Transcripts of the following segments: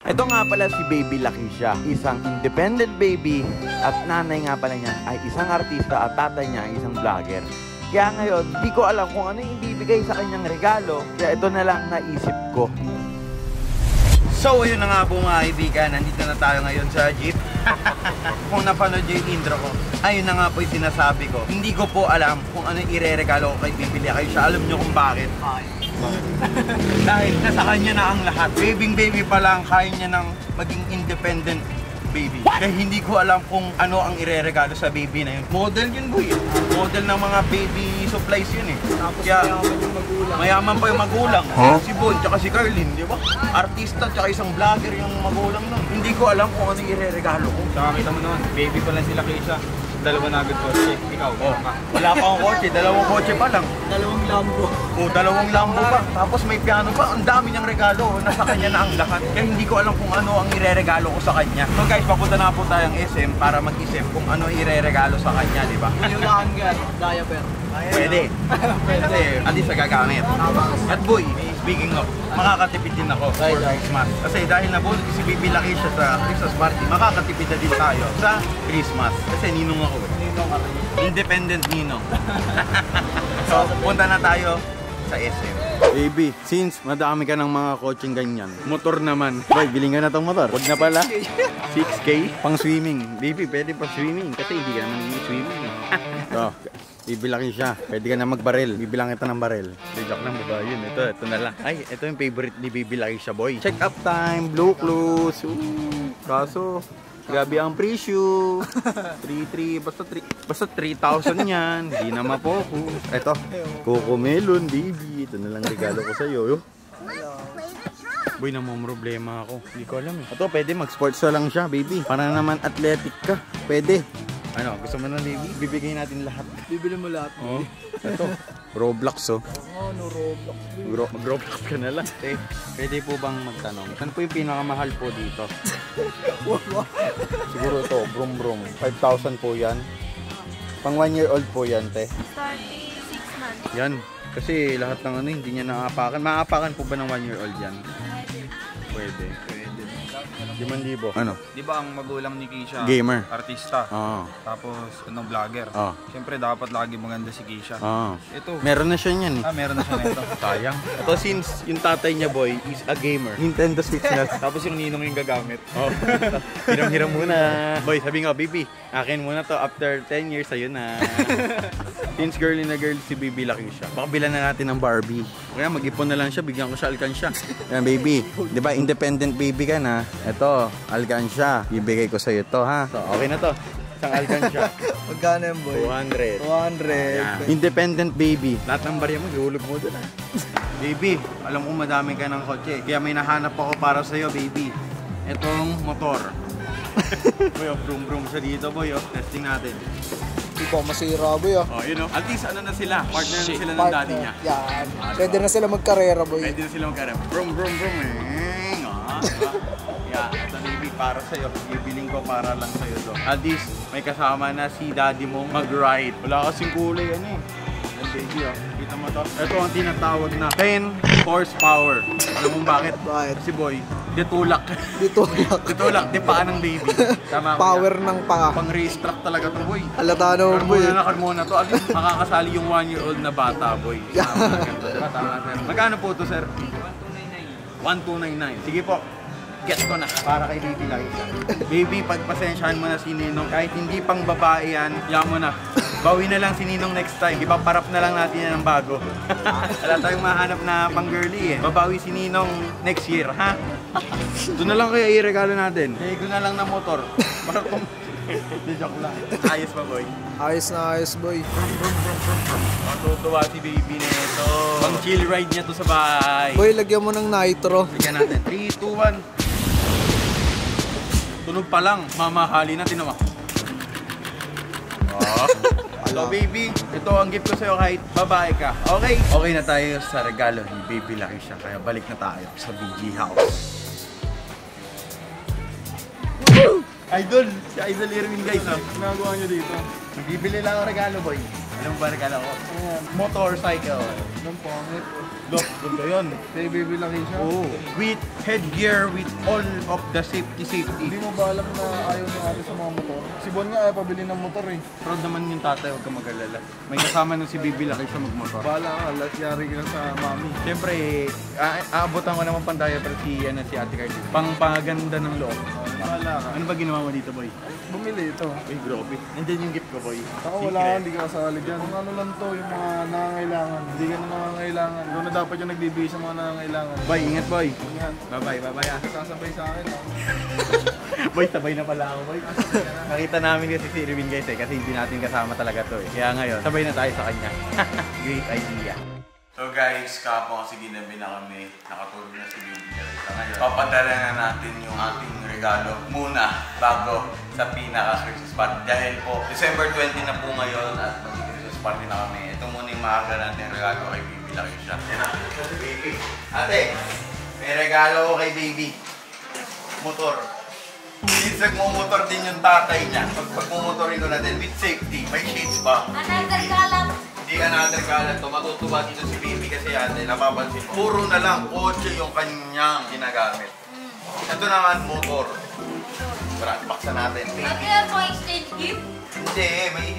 Ito nga pala si Baby Lakeisha, isang independent baby at nanay nga pala niya ay isang artista at tatay niya ay isang vlogger. Kaya ngayon, di ko alam kung ano yung ibibigay sa kanyang regalo, kaya ito na lang naisip ko. So, ayun na nga po mga kaibigan, nandito na tayo ngayon sa jeep. Kung napanood yung intro ko, ayun na nga po yung sinasabi ko. Hindi ko po alam kung ano yung ireregalo ko kay Baby Lakeisha. Alam nyo kung bakit? Dahil nasa kanya na ang lahat. Baby pa lang, kaya niya nang maging independent baby. Kaya hindi ko alam kung ano ang ireregalo sa baby na yun. Model yun, boy. Model ng mga baby supplies yun eh. Tapos kaya, mayaman yung magulang. Mayaman pa yung magulang. Huh? Si Bon, tsaka si Carlin, di ba? Artista, tsaka isang vlogger yung magulang nun. Hindi ko alam kung ano ireregalo ko. Saka kita mo naman, baby pa lang sila Keisha. Dalawa na agad kotse. Ikaw, wala pa akong kotse, dalawang kotse pa lang. Dalawang Lambo. Dalawang Lambo pa. Tapos may piano pa. Ang dami niyang regalo. Nasa kanya na ang lahat. Kaya hindi ko alam kung ano ang ireregalo ko sa kanya. So guys, papunta na po tayong SM para mag-isip kung ano ireregalo sa kanya, di ba? Inulaan ka, diaper. Pwede. Kasi at least nagagamit. At boy, speaking of, makakatipid din ako for Christmas. Kasi dahil nabulot si Baby Lakeisha sa Christmas party, makakatipid na din tayo sa Christmas. Kasi ninong ako. Ninong ka rin. Independent ninong. So, punta na tayo sa SM. Baby, since madami ka ng mga coaching ganyan, motor naman. Boy, biling ka na tong motor. Huwag na pala. 6K? Pang swimming. Baby, pwede pa swimming. Kasi hindi ka naman swimming. So, bibilang siya. Pwede ka na magbaril. Bibilang kita ng baril. Joke lang, baba yun. Ito na lang. Ay, ito yung favorite ni Baby Lakeisha, boy. Check up time, blue clues. Kaso, grabe ang presyo. 3,300, basta 3,000 yan. Hindi na mapokus. Ito, Coco Melon, baby. Ito na lang regalo ko sa'yo. Boy, namumroblema ako. Hindi ko alam eh. Ito, pwede mag-sports lang siya, baby. Para naman athletic ka. Pwede. Ano, gusto mo na, baby? Bibigay natin lahat. Bibili mo lahat. Oh, ito. Roblox, oh. Oh, no Roblox. Mag-Roblox ka na lang. Pwede po bang magtanong? Saan po yung pinakamahal po dito? Siguro ito, brum. 5,000 po yan. Pang 1 year old po yan, te. Starting 6 months. Yan. Kasi lahat ng ano, hindi niya naapakan. Maapakan po ba ng 1 year old yan? Pwede. 5,000. Ano? Di ba ang magulang ni Keisha? Gamer. Artista. Oo. Tapos, vlogger. Oo. Siyempre, dapat lagi maganda si Keisha. Oo. Ito. Meron na siya niyan. Meron na siya nito. Sayang. Ito since yung tatay niya, boy, is a gamer. Nintendo Switch na. Tapos yung ninong yung gagamit. Oh. Hiram-hiram muna. Boy, sabi nga, baby, akin muna to. After 10 years, ayun na. Since girly na girl si Baby Lakeisha, baka bilan na natin ng Barbie. Kaya mag-ipon na lang siya, bigyan ko siya alkansya. Yan, baby. Di ba, independent baby ka na? Ito, alkansya. Ibigay ko sa'yo to, ha? So, okay na to. Isang alkansya. Magkano yan, boy? 200. 200. Yan. Independent baby. Lahat ng barya mo, ihulog mo doon, ha? Baby, alam ko madami ka ng kotse. Kaya may nahanap ako para sa'yo, baby. Itong motor. Boy, brum siya dito, boy. Testing natin. Hindi pa masira, boy. Oh, you know, at least ano na sila, partner na sila ng daddy niya. Yan. Pwede na sila magkarera, boy. Pwede na sila magkarera. Brum. Yeah, ito baby, para sa'yo. Ibiling ko para lang sa'yo to. At least, may kasama na si daddy mo mag-ride. Wala kasing kulay, ano eh. Yan, baby, oh. Kita mo to? Ito ang tinatawag na 10 horsepower. Alam mo bakit? Bakit? Si boy, ditulak. Ditulak, di paa ng baby. Tama Power ng paa. Pang race track talaga to, boy. Halata naman, boy. Kalmona to. At least makakasali yung 1 year old na bata, boy. Tama, sir. Magkano po to, sir? 1,299. Sige po. Get ko na para kay Baby Lakeisha. Baby, pagpasensyahan mo na si Ninong. Kahit hindi pang babae yan, yan mo na. Bawi na lang si Ninong next time. Ipaparap na lang natin yan ng bago. Wala tayong mahanap na pang girly eh. Babawi si Ninong next year, ha? Doon na lang kaya i-regalo natin. Hego na lang ng motor. Para kung... Joke lang. Ayos pa, boy. Ayos na ayos, boy. Matutuwa si baby na ito. Pang chill ride niya to sa bahay. Boy, lagyan mo ng nitro. Bigyan natin. 3, 2, 1. Tunog pa lang. Mamahali na. Tinawa. Oh. So baby, ito ang gift ko sa'yo kahit babae ka. Okay? Okay na tayo sa regalo ni Baby Lakeisha. Kaya balik na tayo sa BG House. Idol! Si Idol Irwin, guys. Ginagawa niyo dito? Bibili lang ang regalo, boy. Alam mo ba regalo ko? Motorcycle. Anong pangit? Look, ganda yun. Kay baby laki siya. Oo. With headgear, with all of the Hindi safety. mo ba alam na ayaw ni ate sa mga motor? Si Bon nga ayaw pabili ng motor eh. Proud naman yung tatay, huwag ka mag-alala. May kasama na si Bibi Laki sa magmotor. Bahala ka, yari ka sa mami. Siyempre, aabotan ko naman pang diaper si Ate Cardi. Pangpaganda ng loob. Bahala ka. Ano ba ginawa mo dito, boy? Bumili ito. Uy, grabe. Nandyan yung gift ko, boy. Ako wala, hindi ka kasali dyan. Kung ano lang to, yung mga nangangailangan. Hindi ka na nangangailangan. Doon na dapat yung nagbibigay sa mga nangangailangan. Boy, ingat, boy. Yan. Bye-bye, bye-bye. Sasabay sa akin. Boy, sabay na pala ako, boy. Nakita namin kasi si Irwin, guys, kasi hindi natin kasama talaga to eh. Kaya ngayon, sabay na tayo sa kanya. Great idea. So guys, kapon kasi ginabi na kami, nakatulog na si Baby Larissa ngayon. Papadala na natin yung ating regalo muna bago sa pinaka-Christmas party. Dahil po, December 20 na po ngayon at mag-Christmas party na kami. Ito muna yung maaga natin regalo kay Baby Larissa. Yan na, si Baby. Ate, may regalo ko kay Baby. Motor. Since nagmumotor din yung tatay niya, pag-mumotorin ko natin with safety, may shades ba? Hindi ka natin to, matutuwa dito si Baby kasi ate, napapansin mo. Puro na lang kotse yung kanyang ginagamit. Ito naman, motor. Tara, paksa natin, Baby. Hindi,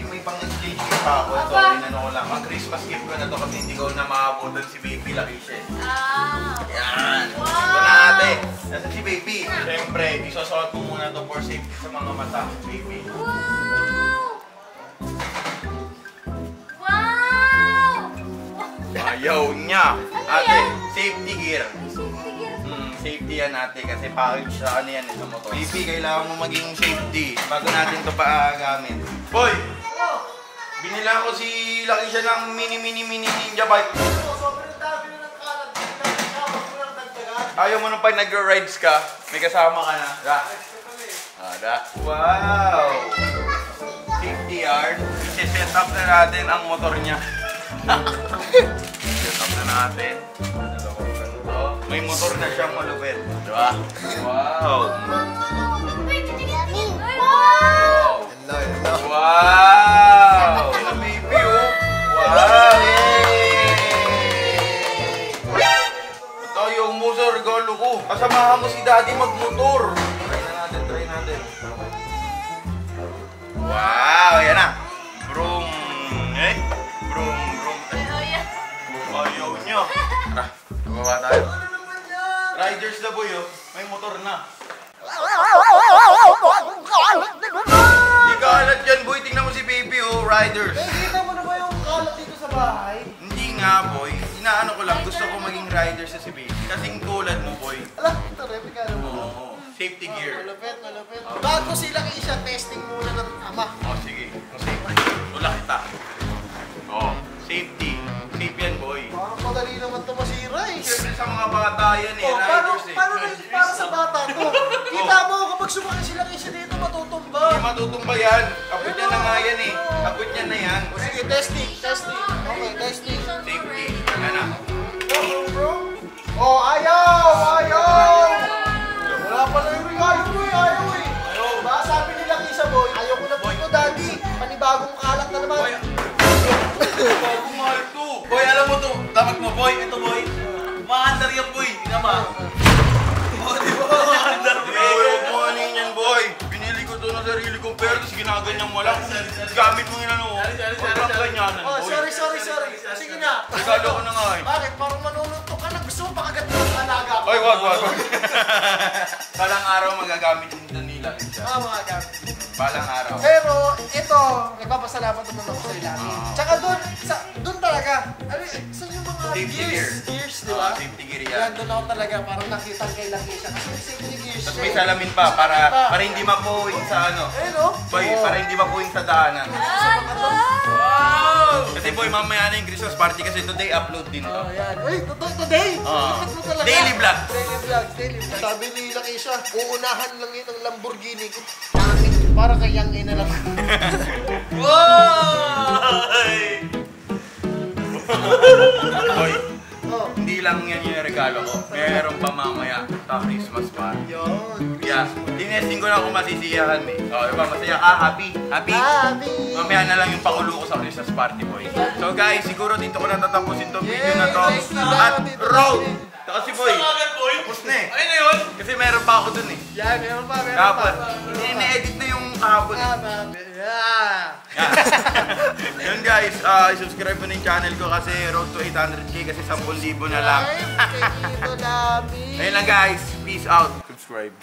may pang-exchange gift pa ako. Ito, inano ko lang. Pang-Christmas gift ko na to kasi hindi ko na maabutan si Baby Larissa. Yan. Ito na ate. Nasa si Baby. Siyempre, isosot mo muna to for safety sa mga mata, Baby. Ayaw niya. Ate, safety gear. Safety yan ate kasi package sa ano yan sa motor. Baby, kailangan mo maging safety bago natin ito paagamit. Boy! Binila ko si Laki siya ng mini ninja bike. Ayaw mo nung pag nag-rides ka, may kasama ka na. Da. Wow! Safety yard. I-set up na natin ang motor niya. Set up na natin. May motor na siyang malupit. Diba? Wow! Wow! Yan ang baby oh! Wow! Ito yung motor regalo ko. Kasamahan mo si daddy magmotor. Try natin. Wow! Yan na! Broom! Broom! Ayaw nyo! Tara, gawa tayo. Riders na boy oh, may motor na. Di kalat yan boy, tingnan mo si Baby oh, riders. Kita mo na ba yung kalat dito sa bahay? Hindi nga boy, inaano ko lang, gusto ko maging riders sa si Baby. Kasing tulad mo boy. Alam, ito replica mo. Oo, safety gear. Malupit. Bago sila isa testing muna ng ama. Oh sige, safety. Tulak kita. Oh, safety. Safe yan boy. Parang madali naman ito masira eh. Siyempre sa mga bata yan eh, Oh, riders eh. paano naging para sa bata to? Kita mo, kapag sumakay sila isa dito, matutumba. Hindi matutumba yan. Kapit niya na nga yan eh. Kapit niya na yan. O sige, testing. Okay, testing. Safety. Yan na. Bro. Oh, ayaw! Wala pala yung regalo mo eh, ayaw eh. Baka sabi nila kisa boy, ayaw ko na po ito daddy. Panibagong kalat na naman. Bagong mahal to. Boy, alam mo to. Dapat mo, boy. Ito, boy. Maandar yan, boy. Tingnan mo. Di ba? Maandar, boy. Huwag mo anin yan, boy. Binili ko to ng sarili kong pera, tapos ginaganyan mo lang. Gamit mo yun, ano. Huwag lang ganyanan, Oh, boy. sorry. Sige na. Regalo ko na nga eh. Bakit? Parang manununtok ka na. Gusto mo pakagat mo ng alaga ko. Oy, wag. Balang araw magagamit din nila. Mga gamit. Balang araw. Pero ito, nagpapasalamat naman ako sa lagi. Tsaka doon talaga. Ano, saan yung mga Safety gear. gears, di ba? Safety gear Yan, yan. doon ako talaga parang nakita kay Laki siya. Kasi may safety gears Tapos siya may eh. salamin pa para hindi mapuwing sa ano. Ayun o. Boy, para hindi mapuwing sa daanan. Wow! Kasi boy, mamaya na yung Christmas party kasi today upload din to. Oh, yan. Uy, today! Dapat mo talaga. Daily vlog. Daily vlog. Sabi ni Laki siya, uunahan lang yun ng Lamborghini ko. Para kay Yang Ina lang. Boy! Boy, Oh. hindi lang yan yung regalo ko. Meron pa mamaya sa Christmas party. Yun. Yeah, tinesting ko lang kung masisiyahan eh. O, diba? Masaya ka? Happy? Happy? Happy. Mamaya na lang yung pangulo ko sa Christmas party, boy. So guys, siguro dito ko natatapusin tong video na to. At road! Kasi boy, tapos na eh. Ayun na yun? Kasi meron pa ako dun eh. Yan, meron pa. Kapag, hindi na-edit na yung kahapon eh. Yeah. Yun guys, subscribe mo na yung channel ko kasi road to 800k kasi 10,000 na lang. Ay, dito namin. Ayun lang guys, peace out. Subscribe.